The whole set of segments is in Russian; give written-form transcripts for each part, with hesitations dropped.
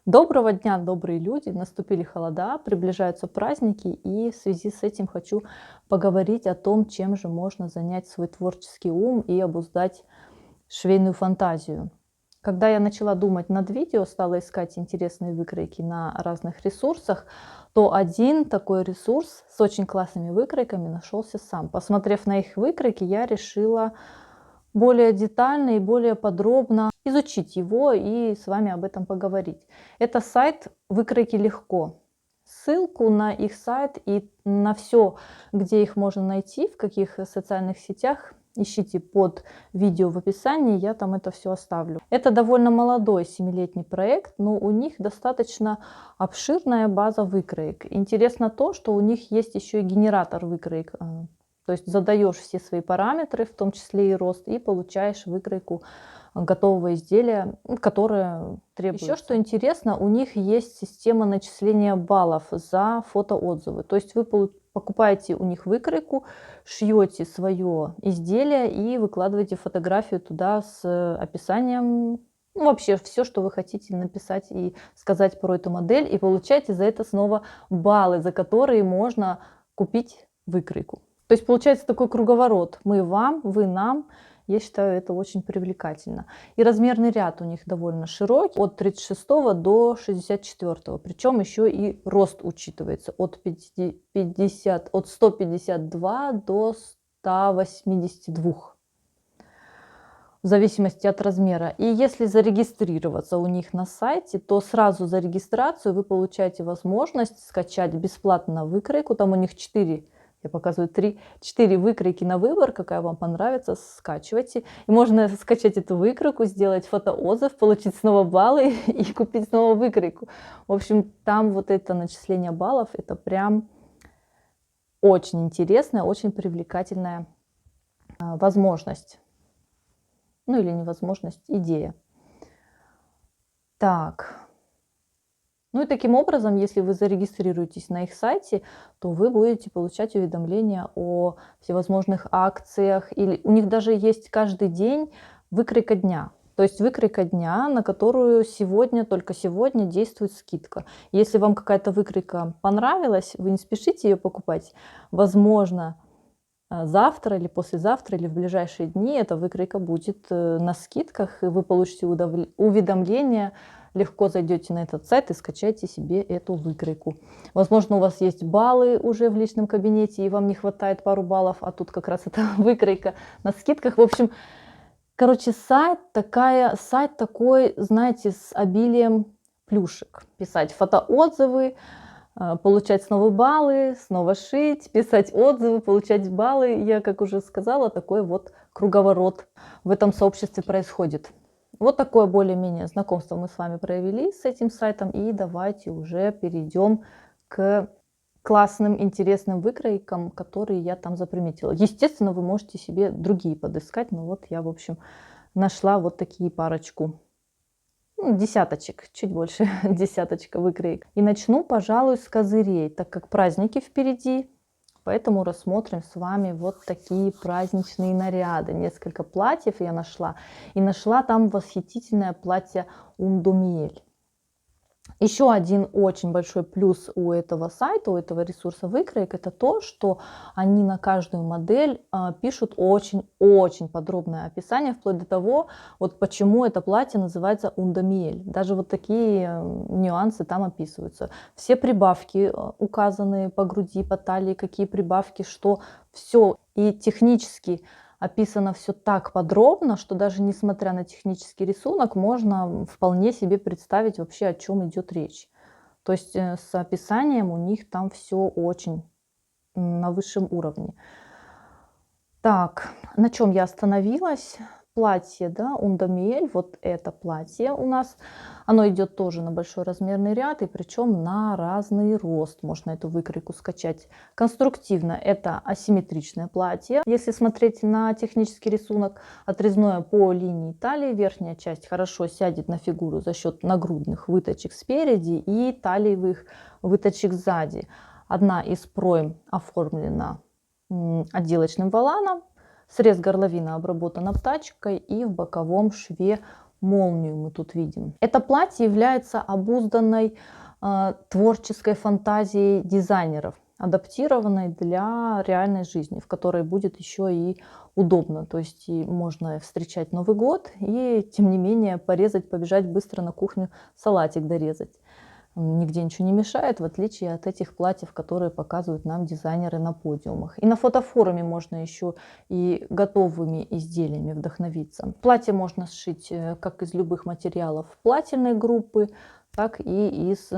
Доброго дня, добрые люди! Наступили холода, приближаются праздники, и в связи с этим хочу поговорить о том, чем же можно занять свой творческий ум и обуздать швейную фантазию. Когда я начала думать над видео, стала искать интересные выкройки на разных ресурсах, то один такой ресурс с очень классными выкройками нашелся сам. Посмотрев на их выкройки, я решила более детально и более подробно изучить его и с вами об этом поговорить. Это сайт «Выкройки легко». Ссылку на их сайт и на все, где их можно найти, в каких социальных сетях, ищите под видео в описании, я там это все оставлю. Это довольно молодой 7-летний проект, но у них достаточно обширная база выкроек. Интересно то, что у них есть еще и генератор выкроек. То есть задаешь все свои параметры, в том числе и рост, и получаешь выкройку готового изделия, которое требуется. Еще что интересно, у них есть система начисления баллов за фотоотзывы. То есть вы покупаете у них выкройку, шьете свое изделие и выкладываете фотографию туда с описанием, ну, вообще все, что вы хотите написать и сказать про эту модель, и получаете за это снова баллы, за которые можно купить выкройку. То есть получается такой круговорот. Мы вам, вы нам. Я считаю, это очень привлекательно. И размерный ряд у них довольно широкий, от 36 до 64. Причем еще и рост учитывается от 152 до 182. В зависимости от размера. И если зарегистрироваться у них на сайте, то сразу за регистрацию вы получаете возможность скачать бесплатно выкройку. Там у них 4, я показываю 4 выкройки на выбор, какая вам понравится, скачивайте. И можно скачать эту выкройку, сделать фотоотзыв, получить снова баллы и купить снова выкройку. В общем, там вот это начисление баллов, это прям очень интересная, очень привлекательная возможность. Ну или невозможность, идея. Так. Ну и таким образом, если вы зарегистрируетесь на их сайте, то вы будете получать уведомления о всевозможных акциях. Или у них даже есть каждый день выкройка дня. То есть выкройка дня, на которую сегодня, только сегодня действует скидка. Если вам какая-то выкройка понравилась, вы не спешите ее покупать. Возможно, завтра или послезавтра или в ближайшие дни эта выкройка будет на скидках, и вы получите уведомление. Легко зайдете на этот сайт и скачайте себе эту выкройку. Возможно, у вас есть баллы уже в личном кабинете, и вам не хватает пару баллов, а тут как раз эта выкройка на скидках. В общем, короче, сайт такой, знаете, с обилием плюшек. Писать фотоотзывы, получать снова баллы, снова шить, писать отзывы, получать баллы. Я, как уже сказала, такой вот круговорот в этом сообществе происходит. Вот такое более-менее знакомство мы с вами провели с этим сайтом. И давайте уже перейдем к классным, интересным выкройкам, которые я там заприметила. Естественно, вы можете себе другие подыскать. Но вот я, в общем, нашла вот такие парочку. Десяточек, чуть больше десяточка выкроек. И начну, пожалуй, с козырей, так как праздники впереди. Поэтому рассмотрим с вами вот такие праздничные наряды. Несколько платьев я нашла. И нашла там восхитительное платье Ундумиель. Еще один очень большой плюс у этого сайта, у этого ресурса выкроек, это то, что они на каждую модель пишут очень-очень подробное описание, вплоть до того, вот почему это платье называется Ундамиель. Даже вот такие нюансы там описываются. Все прибавки указаны по груди, по талии, какие прибавки, что все. И технически описано все так подробно, что даже несмотря на технический рисунок, можно вполне себе представить вообще, о чем идет речь. То есть с описанием у них там все очень на высшем уровне. Так, на чем я остановилась? Платье, да, Ундамиель, вот это платье у нас, оно идет тоже на большой размерный ряд, и причем на разный рост можно эту выкройку скачать. Конструктивно это асимметричное платье. Если смотреть на технический рисунок, отрезное по линии талии, верхняя часть хорошо сядет на фигуру за счет нагрудных выточек спереди и талиевых выточек сзади. Одна из пройм оформлена отделочным воланом. Срез горловины обработан обтачкой, и в боковом шве молнию мы тут видим. Это платье является обузданной творческой фантазией дизайнеров, адаптированной для реальной жизни, в которой будет еще и удобно. То есть и можно встречать Новый год и, тем не менее, порезать, побежать быстро на кухню, салатик дорезать. Нигде ничего не мешает, в отличие от этих платьев, которые показывают нам дизайнеры на подиумах. И на фотофоруме можно еще и готовыми изделиями вдохновиться. Платье можно сшить как из любых материалов плательной группы, так и из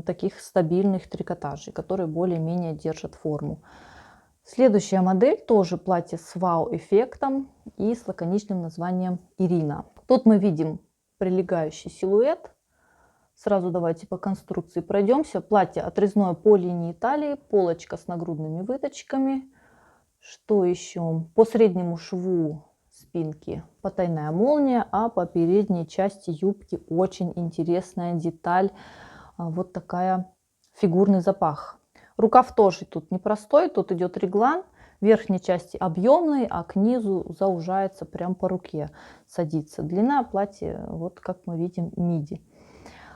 таких стабильных трикотажей, которые более-менее держат форму. Следующая модель тоже платье с вау-эффектом и с лаконичным названием Ирина. Тут мы видим прилегающий силуэт. Сразу давайте по конструкции пройдемся. Платье отрезное по линии талии, полочка с нагрудными выточками. Что еще? По среднему шву спинки потайная молния, а по передней части юбки очень интересная деталь. Вот такая фигурный запах. Рукав тоже тут непростой, тут идет реглан. В верхней части объемный, а к низу заужается прям по руке, садится. Длина платья, вот как мы видим, миди.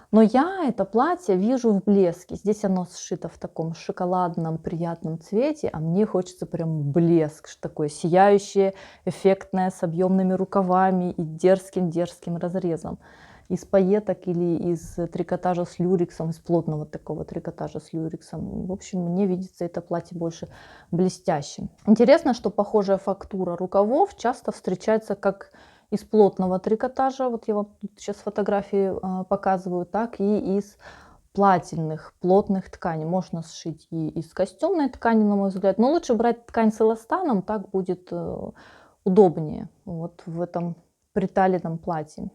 Но я это платье вижу в блеске. Здесь оно сшито в таком шоколадном приятном цвете, а мне хочется прям блеск, такое сияющее, эффектное, с объемными рукавами и дерзким разрезом. Из пайеток или из трикотажа с люрексом, из плотного такого трикотажа с люрексом. В общем, мне видится это платье больше блестящим. Интересно, что похожая фактура рукавов часто встречается как из плотного трикотажа, вот я вам сейчас фотографии показываю, так и из плательных, плотных тканей. Можно сшить и из костюмной ткани, на мой взгляд, но лучше брать ткань с эластаном, так будет удобнее вот в этом приталенном платье.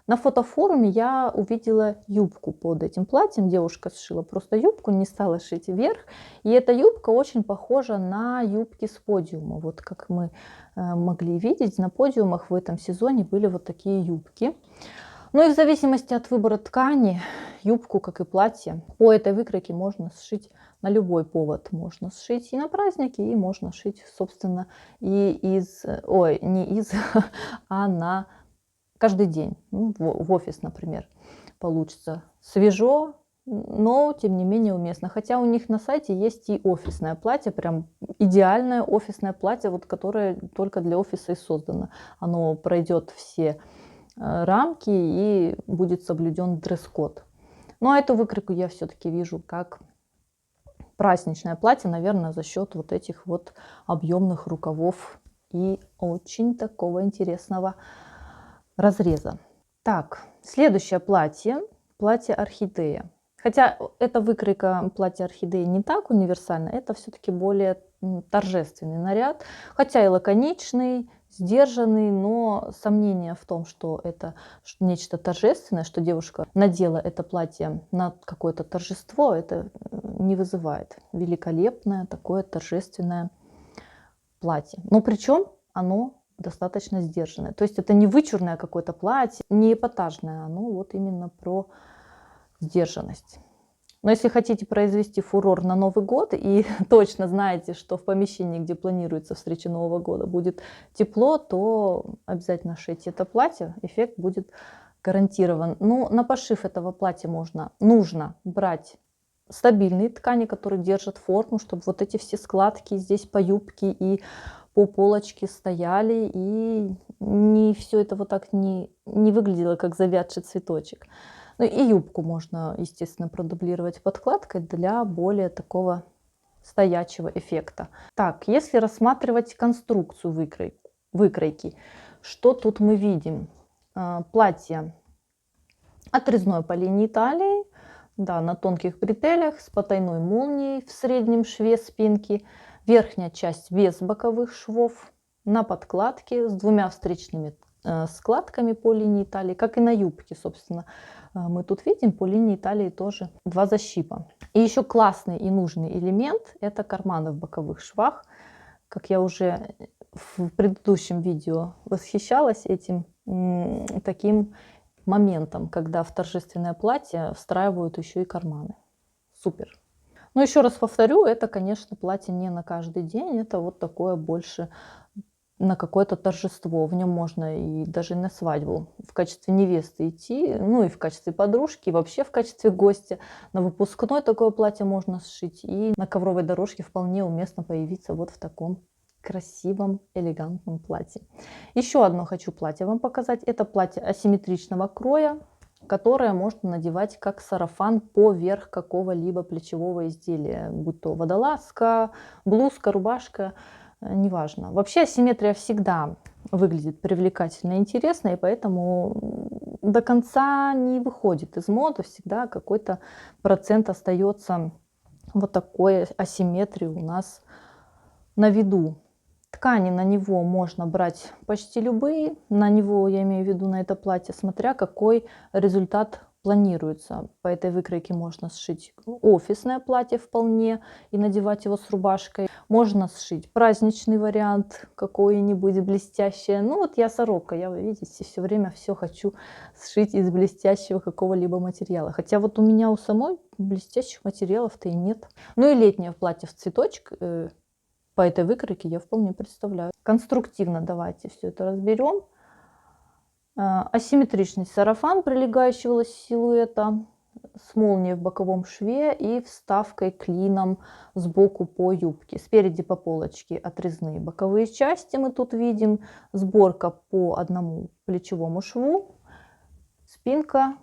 На фотофоруме я увидела юбку под этим платьем. Девушка сшила просто юбку, не стала шить вверх. И эта юбка очень похожа на юбки с подиума. Вот как мы могли видеть, на подиумах в этом сезоне были вот такие юбки. Ну и в зависимости от выбора ткани, юбку, как и платье, по этой выкройке можно сшить на любой повод. Можно сшить и на праздники, и можно шить, собственно, и из, ой, не из, а на каждый день, ну, в офис, например, получится свежо, но тем не менее уместно. Хотя у них на сайте есть и офисное платье, прям идеальное офисное платье, вот, которое только для офиса и создано. Оно пройдет все рамки и будет соблюден дресс-код. Но эту выкройку я все-таки вижу как праздничное платье, наверное, за счет вот этих вот объемных рукавов и очень такого интересного разреза. Так, следующее платье, платье орхидея. Хотя эта выкройка платья орхидеи не так универсальна, это все-таки более торжественный наряд, хотя и лаконичный, сдержанный, но сомнения в том, что это нечто торжественное, что девушка надела это платье на какое-то торжество, это не вызывает. Великолепное такое торжественное платье. Но причем оно достаточно сдержанное. То есть это не вычурное какое-то платье, не эпатажное, оно вот именно про сдержанность. Но если хотите произвести фурор на Новый год и точно знаете, что в помещении, где планируется встреча Нового года, будет тепло, то обязательно шейте это платье, эффект будет гарантирован. Но на пошив этого платья нужно брать стабильные ткани, которые держат форму, чтобы вот эти все складки здесь по юбке и по полочке стояли, и не все это вот так не выглядело, как завядший цветочек. Ну и юбку можно, естественно, продублировать подкладкой для более такого стоячего эффекта. Так, если рассматривать конструкцию выкройки, что тут мы видим? Платье отрезное по линии талии, да, на тонких бретелях с потайной молнией в среднем шве спинки. Верхняя часть без боковых швов, на подкладке с двумя встречными складками по линии талии, как и на юбке, собственно. Мы тут видим по линии талии тоже два защипа. И еще классный и нужный элемент – это карманы в боковых швах. Как я уже в предыдущем видео восхищалась этим таким моментом, когда в торжественное платье встраивают еще и карманы. Супер! Но еще раз повторю, это, конечно, платье не на каждый день, это вот такое больше на какое-то торжество. В нем можно и даже на свадьбу в качестве невесты идти, ну и в качестве подружки, и вообще в качестве гостя. На выпускной такое платье можно сшить, и на ковровой дорожке вполне уместно появиться вот в таком красивом, элегантном платье. Еще одно хочу платье вам показать. Это платье асимметричного кроя, которое можно надевать как сарафан поверх какого-либо плечевого изделия, будь то водолазка, блузка, рубашка, неважно. Вообще асимметрия всегда выглядит привлекательно и интересно, и поэтому до конца не выходит из моды, всегда какой-то процент остается вот такой асимметрии у нас на виду. Ткани на него можно брать почти любые, на него, я имею в виду на это платье, смотря какой результат планируется. По этой выкройке можно сшить офисное платье вполне и надевать его с рубашкой. Можно сшить праздничный вариант, какой-нибудь блестящий. Ну вот я сорока, я, вы видите, все время все хочу сшить из блестящего какого-либо материала. Хотя вот у меня у самой блестящих материалов-то и нет. Ну и летнее платье в цветочек, по этой выкройке я вполне представляю. Конструктивно давайте все это разберем. Асимметричный сарафан, прилегающего силуэта, с молнией в боковом шве и вставкой клином сбоку по юбке. Спереди по полочке отрезные боковые части мы тут видим. Сборка по одному плечевому шву. Спинка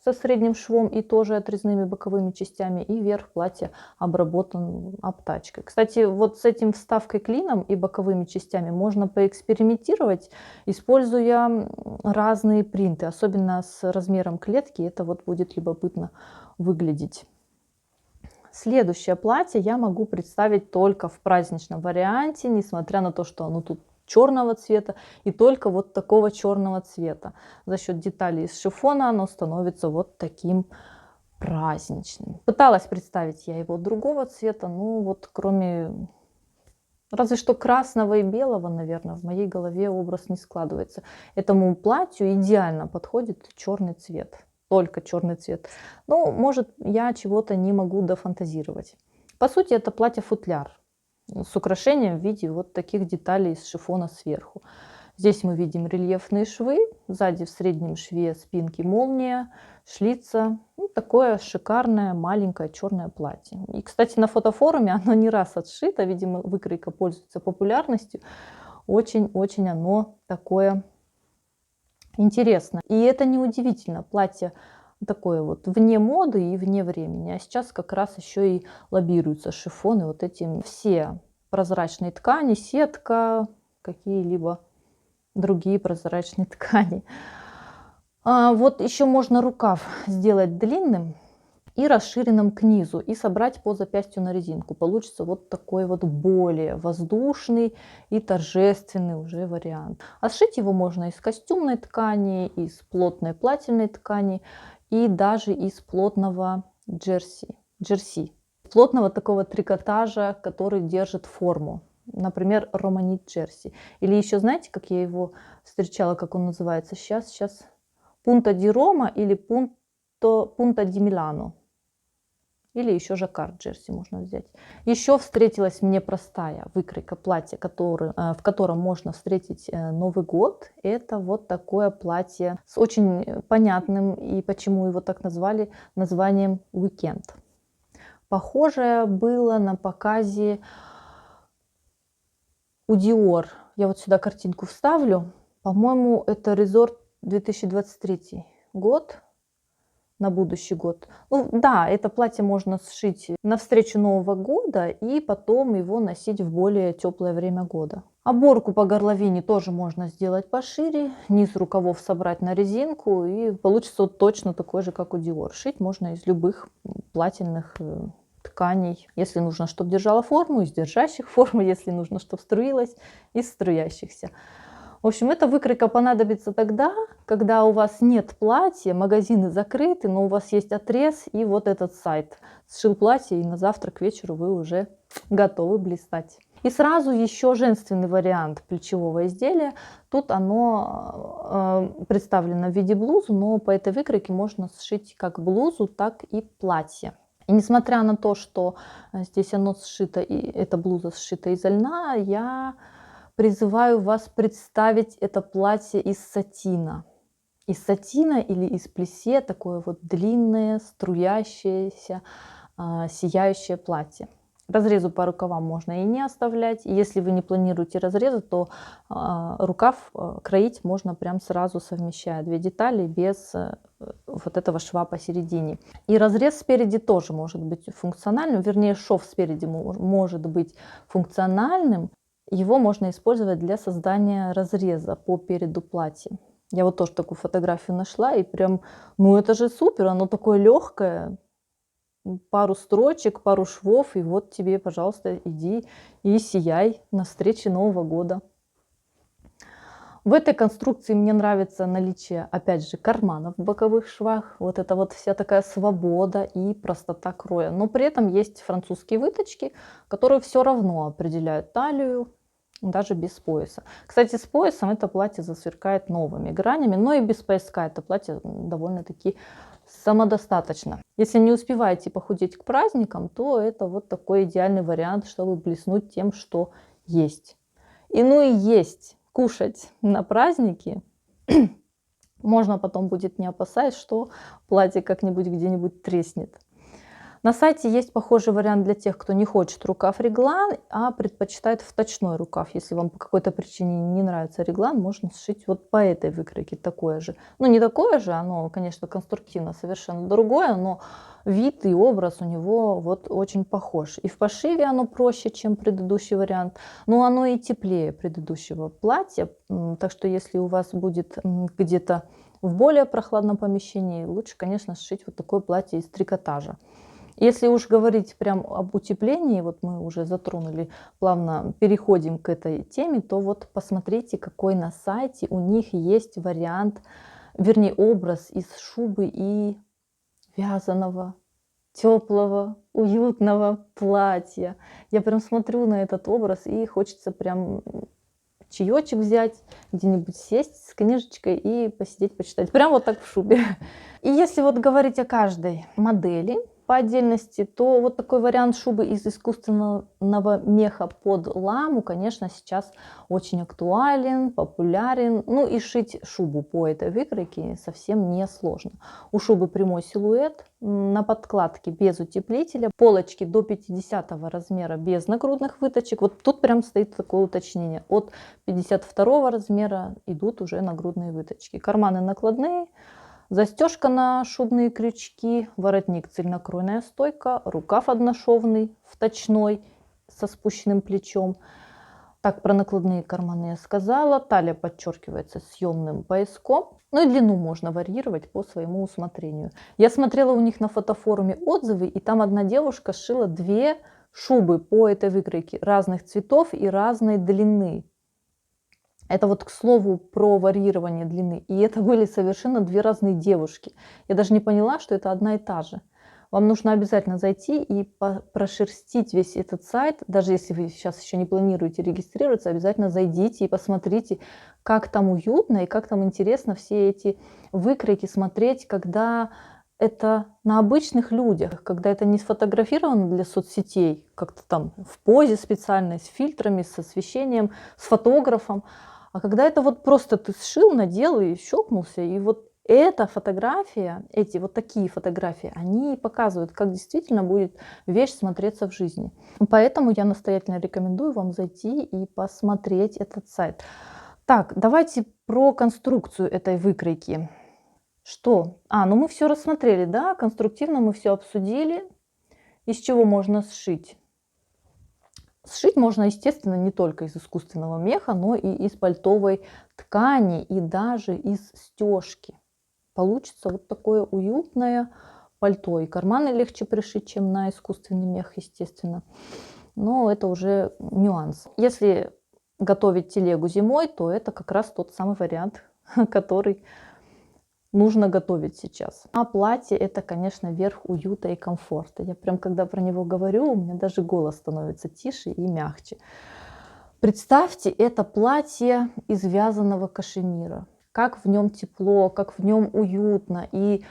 со средним швом и тоже отрезными боковыми частями, и верх платья обработан обтачкой. Кстати, вот с этим вставкой клином и боковыми частями можно поэкспериментировать, используя разные принты, особенно с размером клетки, это вот будет любопытно выглядеть. Следующее платье я могу представить только в праздничном варианте, несмотря на то, что оно тут черного цвета и только вот такого черного цвета. За счет деталей из шифона оно становится вот таким праздничным. Пыталась представить я его другого цвета, но вот кроме разве что красного и белого, наверное, в моей голове образ не складывается. Этому платью идеально подходит черный цвет, только черный цвет. Ну, может, я чего-то не могу дофантазировать. По сути, это платье-футляр с украшением в виде вот таких деталей из шифона сверху. Здесь мы видим рельефные швы, сзади в среднем шве спинки молния, шлица. Ну, такое шикарное маленькое черное платье. И, кстати, на фотофоруме оно не раз отшито, видимо, выкройка пользуется популярностью. Очень-очень оно такое интересное. И это не удивительно, платье такое вот вне моды и вне времени. А сейчас как раз еще и лоббируются шифоны вот этим. Все прозрачные ткани, сетка, какие-либо другие прозрачные ткани. Вот еще можно рукав сделать длинным и расширенным к низу и собрать по запястью на резинку. Получится вот такой вот более воздушный и торжественный уже вариант. А сшить его можно из костюмной ткани, из плотной плательной ткани и даже из плотного джерси. Плотного такого трикотажа, который держит форму. Например, романит джерси. Или еще знаете, как я его встречала, как он называется сейчас? Пунта ди Рома или пунта ди Милано. Или еще жаккард джерси можно взять. Еще встретилась мне простая выкройка платья, в котором можно встретить Новый год. Это вот такое платье с очень понятным, и почему его так назвали, названием «Уикенд». Похожее было на показе у Dior. Я вот сюда картинку вставлю. По-моему, это Resort 2023 год. На будущий год. Ну да, это платье можно сшить на встречу Нового года и потом его носить в более теплое время года. Оборку по горловине тоже можно сделать пошире, низ рукавов собрать на резинку и получится вот точно такой же, как у Dior. Шить можно из любых плательных тканей. Если нужно, чтобы держала форму, из держащих форму, если нужно, чтобы струилась, из струящихся. В общем, эта выкройка понадобится тогда, когда у вас нет платья, магазины закрыты, но у вас есть отрез и вот этот сайт. Сшил платье, и на завтра к вечеру вы уже готовы блистать. И сразу еще женственный вариант плечевого изделия. Тут оно представлено в виде блузы, но по этой выкройке можно сшить как блузу, так и платье. И несмотря на то, что здесь оно сшито, и эта блуза сшита из льна, я Призываю вас представить это платье из сатина. Из сатина или из плисье, такое вот длинное, струящееся, сияющее платье. Разрезу по рукавам можно и не оставлять. Если вы не планируете разрезы, то рукав кроить можно прям сразу, совмещая две детали без вот этого шва посередине. И разрез спереди тоже может быть функциональным, вернее шов спереди может быть функциональным. Его можно использовать для создания разреза по переду платья. Я вот тоже такую фотографию нашла, и прям, ну это же супер, оно такое легкое, пару строчек, пару швов, и вот тебе, пожалуйста, иди и сияй на встрече Нового года. В этой конструкции мне нравится наличие, опять же, карманов в боковых швах. Вот это вот вся такая свобода и простота кроя. Но при этом есть французские выточки, которые все равно определяют талию, даже без пояса. Кстати, с поясом это платье засверкает новыми гранями, но и без пояска это платье довольно-таки самодостаточно. Если не успеваете похудеть к праздникам, то это вот такой идеальный вариант, чтобы блеснуть тем, что есть. И ну и есть, кушать на праздники можно потом будет, не опасаясь, что платье как-нибудь где-нибудь треснет. На сайте есть похожий вариант для тех, кто не хочет рукав реглан, а предпочитает вточной рукав. Если вам по какой-то причине не нравится реглан, можно сшить вот по этой выкройке такое же. Ну, не такое же, оно, конечно, конструктивно совершенно другое, но вид и образ у него вот очень похож. И в пошиве оно проще, чем предыдущий вариант, но оно и теплее предыдущего платья. Так что если у вас будет где-то в более прохладном помещении, лучше, конечно, сшить вот такое платье из трикотажа. Если уж говорить прям об утеплении, вот мы уже затронули, плавно переходим к этой теме, то вот посмотрите, какой на сайте у них есть вариант, вернее образ из шубы и вязаного, теплого, уютного платья. Я прям смотрю на этот образ и хочется прям чаечек взять, где-нибудь сесть с книжечкой и посидеть, почитать. Прям вот так в шубе. И если вот говорить о каждой модели по отдельности, то вот такой вариант шубы из искусственного меха под ламу, конечно, сейчас очень актуален, популярен. Ну и шить шубу по этой выкройке совсем не сложно. У шубы прямой силуэт, на подкладке без утеплителя, полочки до 50 размера без нагрудных выточек. Вот тут прям стоит такое уточнение. От 52 размера идут уже нагрудные выточки. Карманы накладные. Застежка на шубные крючки, воротник цельнокройная стойка, рукав одношовный, вточной, со спущенным плечом. Так, про накладные карманы я сказала. Талия подчеркивается съемным пояском. Ну и длину можно варьировать по своему усмотрению. Я смотрела у них на фотофоруме отзывы, и там одна девушка сшила две шубы по этой выкройке разных цветов и разной длины. Это вот, к слову, про варьирование длины. И это были совершенно две разные девушки. Я даже не поняла, что это одна и та же. Вам нужно обязательно зайти и прошерстить весь этот сайт. Даже если вы сейчас еще не планируете регистрироваться, обязательно зайдите и посмотрите, как там уютно и как там интересно все эти выкройки смотреть, когда это на обычных людях, когда это не сфотографировано для соцсетей, как-то там в позе специальной, с фильтрами, с освещением, с фотографом. А когда это вот просто ты сшил, надел и щелкнулся, и вот эта фотография, эти вот такие фотографии, они показывают, как действительно будет вещь смотреться в жизни. Поэтому я настоятельно рекомендую вам зайти и посмотреть этот сайт. Так, давайте про конструкцию этой выкройки. Что? Ну мы все рассмотрели, да, конструктивно мы все обсудили. Из чего можно сшить? Сшить можно, естественно, не только из искусственного меха, но и из пальтовой ткани, и даже из стежки. Получится вот такое уютное пальто. И карманы легче пришить, чем на искусственный мех, естественно. Но это уже нюанс. Если готовить телегу зимой, то это как раз тот самый вариант, который нужно готовить сейчас. А платье — это, конечно, верх уюта и комфорта. Я прям, когда про него говорю, у меня даже голос становится тише и мягче. Представьте, это платье из вязаного кашемира. Как в нем тепло, как в нем уютно. И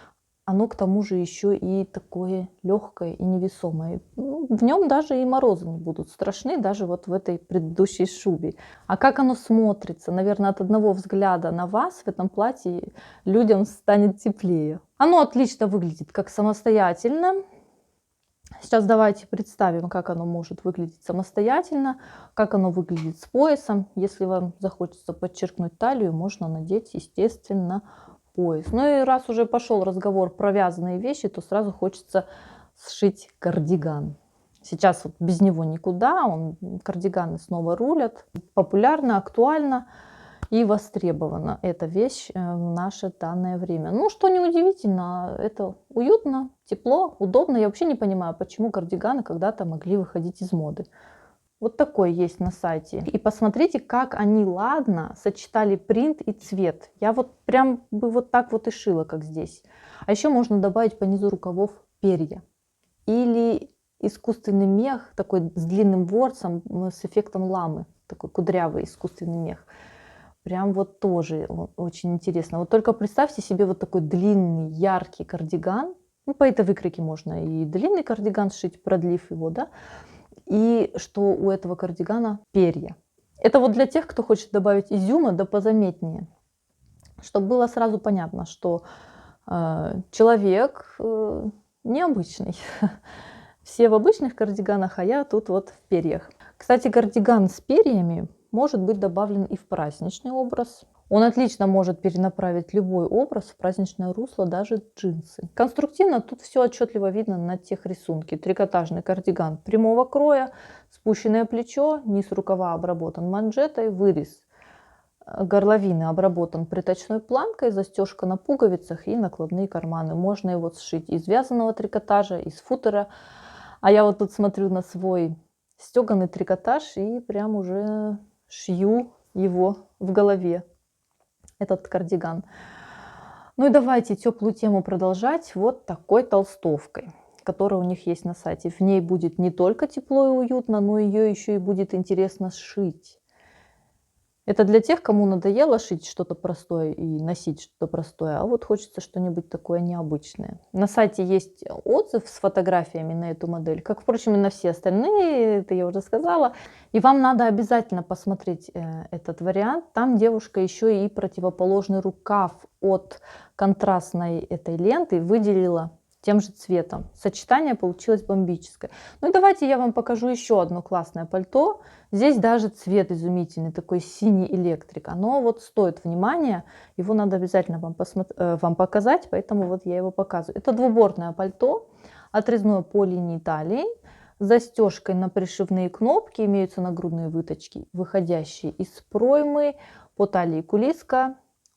оно к тому же еще и такое легкое и невесомое. в нем даже и морозы не будут страшны, даже вот в этой предыдущей шубе. А как оно смотрится? Наверное, от одного взгляда на вас в этом платье людям станет теплее. Оно отлично выглядит как самостоятельно. Сейчас давайте представим, как оно может выглядеть самостоятельно, как оно выглядит с поясом. Если вам захочется подчеркнуть талию, можно надеть, естественно, пояс. Ну и раз уже пошел разговор про вязаные вещи, то сразу хочется сшить кардиган. Сейчас вот без него никуда, кардиганы снова рулят. Популярно, актуально и востребована эта вещь в наше данное время. Ну, что неудивительно, это уютно, тепло, удобно. Я вообще не понимаю, почему кардиганы когда-то могли выходить из моды. Вот такой есть на сайте. И посмотрите, как они ладно сочетали принт и цвет. Я вот прям бы вот так вот и шила, как здесь. А еще можно добавить по низу рукавов перья. Или искусственный мех, такой с длинным ворсом, с эффектом ламы. Такой кудрявый искусственный мех. Прям вот тоже очень интересно. Вот только представьте себе вот такой длинный, яркий кардиган. Ну, по этой выкройке можно и длинный кардиган сшить, продлив его, да. И что у этого кардигана перья. Это вот для тех, кто хочет добавить изюма, да позаметнее. Чтобы было сразу понятно, что человек необычный. Все в обычных кардиганах, а я тут вот в перьях. Кстати, кардиган с перьями может быть добавлен и в праздничный образ. Он отлично может перенаправить любой образ в праздничное русло, даже джинсы. Конструктивно тут все отчетливо видно на тех рисунке. Трикотажный кардиган прямого кроя, спущенное плечо, низ рукава обработан манжетой, вырез горловины обработан приточной планкой, застежка на пуговицах и накладные карманы. Можно его сшить из вязаного трикотажа, из футера. А я вот тут смотрю на свой стеганый трикотаж и прям уже шью его в голове, этот кардиган. Ну и давайте теплую тему продолжать вот такой толстовкой, которая у них есть на сайте. В ней будет не только тепло и уютно, но ее еще и будет интересно сшить. Это для тех, кому надоело шить что-то простое и носить что-то простое, а вот хочется что-нибудь такое необычное. На сайте есть отзыв с фотографиями на эту модель, как, впрочем, и на все остальные, это я уже сказала. И вам надо обязательно посмотреть этот вариант. Там девушка еще и противоположный рукав от контрастной этой ленты выделила тем же цветом. Сочетание получилось бомбическое. Ну и давайте я вам покажу еще одно классное пальто. Здесь даже цвет изумительный, такой синий электрик. Оно вот стоит внимания. Его надо обязательно вам показать, поэтому вот я его показываю. Это двубортное пальто, отрезное по линии талии, с застежкой на пришивные кнопки. Имеются нагрудные выточки, выходящие из проймы, по талии кулиска,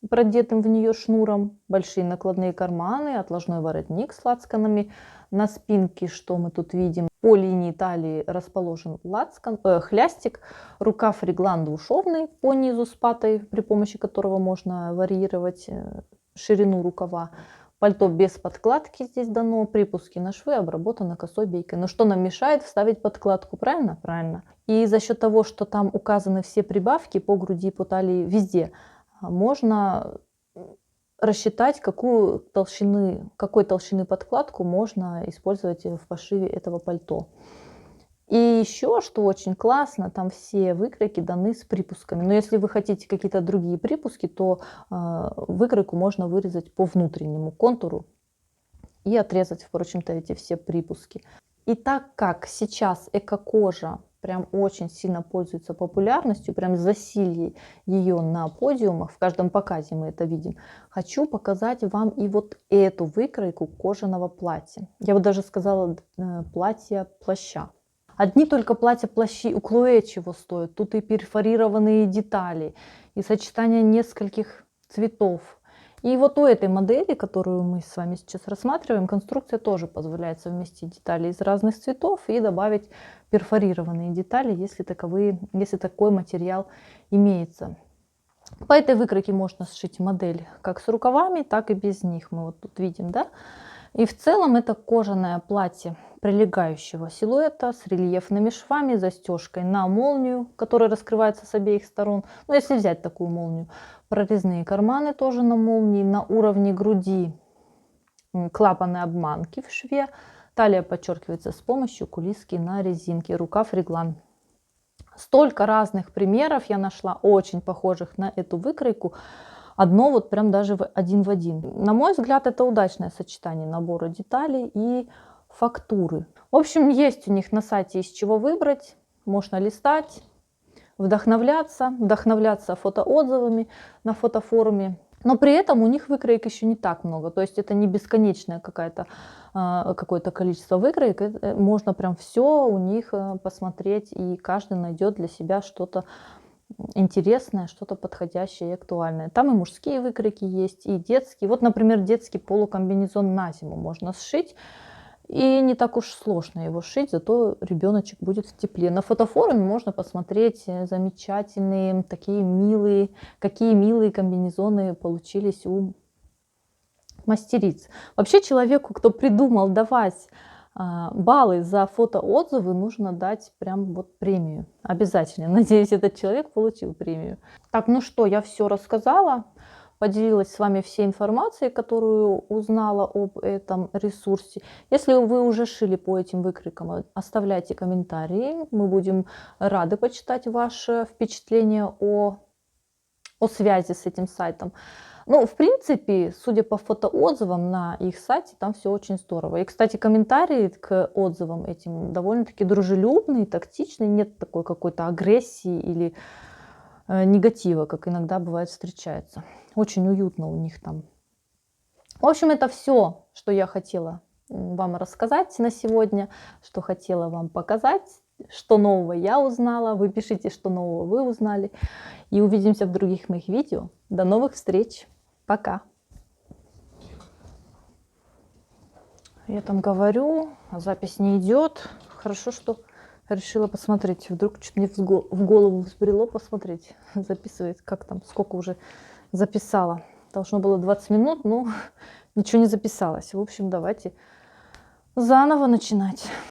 продетым в нее шнуром, большие накладные карманы, отложной воротник с лацканами. На спинке, что мы тут видим, по линии талии расположен хлястик, рукав реглан двушовный по низу с патой, при помощи которого можно варьировать ширину рукава. Пальто без подкладки здесь дано, припуски на швы обработаны косой бейкой. Но что нам мешает вставить подкладку, правильно? Правильно. И за счет того, что там указаны все прибавки по груди, по талии, везде, можно рассчитать, какой толщины подкладку можно использовать в пошиве этого пальто. И еще, что очень классно, там все выкройки даны с припусками. Но если вы хотите какие-то другие припуски, то выкройку можно вырезать по внутреннему контуру и отрезать, впрочем-то, эти все припуски. И так как сейчас эко-кожа прям очень сильно пользуется популярностью, прям засилье ее на подиумах, в каждом показе мы это видим, хочу показать вам и вот эту выкройку кожаного платья. Я бы даже сказала платья-плаща. Одни только платья-плащи у Chloé чего стоят. Тут и перфорированные детали, и сочетание нескольких цветов. И вот у этой модели, которую мы с вами сейчас рассматриваем, конструкция тоже позволяет совместить детали из разных цветов и добавить перфорированные детали, если такой материал имеется. По этой выкройке можно сшить модель как с рукавами, так и без них. Мы вот тут видим, да? И в целом это кожаное платье прилегающего силуэта с рельефными швами, застежкой на молнию, которая раскрывается с обеих сторон. Ну, если взять такую молнию. Прорезные карманы тоже на молнии, на уровне груди клапаны-обманки в шве, Талия подчеркивается с помощью кулиски на резинке. Рукав реглан. Столько разных примеров я нашла, очень похожих на эту выкройку. Одно вот прям даже один в один. На мой взгляд, это удачное сочетание набора деталей и фактуры. В общем, есть у них на сайте из чего выбрать. Можно листать, вдохновляться фотоотзывами на фотофоруме. Но при этом у них выкроек еще не так много. То есть это не бесконечное какое-то количество выкроек. Можно прям все у них посмотреть, и каждый найдет для себя что-то интересное, что-то подходящее и актуальное. Там и мужские выкройки есть, и детские. Вот, например, детский полукомбинезон на зиму можно сшить. И не так уж сложно его шить, зато ребеночек будет в тепле. На фотофоруме можно посмотреть замечательные, какие милые комбинезоны получились у мастериц. Вообще человеку, кто придумал давать баллы за фотоотзывы, нужно дать прям вот премию. Обязательно. Надеюсь, этот человек получил премию. Так, ну что, я все рассказала. Поделилась с вами всей информацией, которую узнала об этом ресурсе. Если вы уже шили по этим выкройкам, оставляйте комментарии. Мы будем рады почитать ваше впечатление о связи с этим сайтом. Ну, в принципе, судя по фотоотзывам на их сайте, там все очень здорово. И, кстати, комментарии к отзывам этим довольно-таки дружелюбные, тактичные. Нет такой какой-то агрессии или негатива, как иногда бывает встречается. Очень уютно у них там. В общем, это все, что я хотела вам рассказать на сегодня, что хотела вам показать, что нового я узнала. Вы пишите, что нового вы узнали. И увидимся в других моих видео. До новых встреч. Пока. Я там говорю, а запись не идет. Хорошо, что решила посмотреть. Вдруг что-то мне в голову взбрело посмотреть. Записывает, как там, сколько уже записала. Должно было 20 минут, но ничего не записалось. В общем, давайте заново начинать.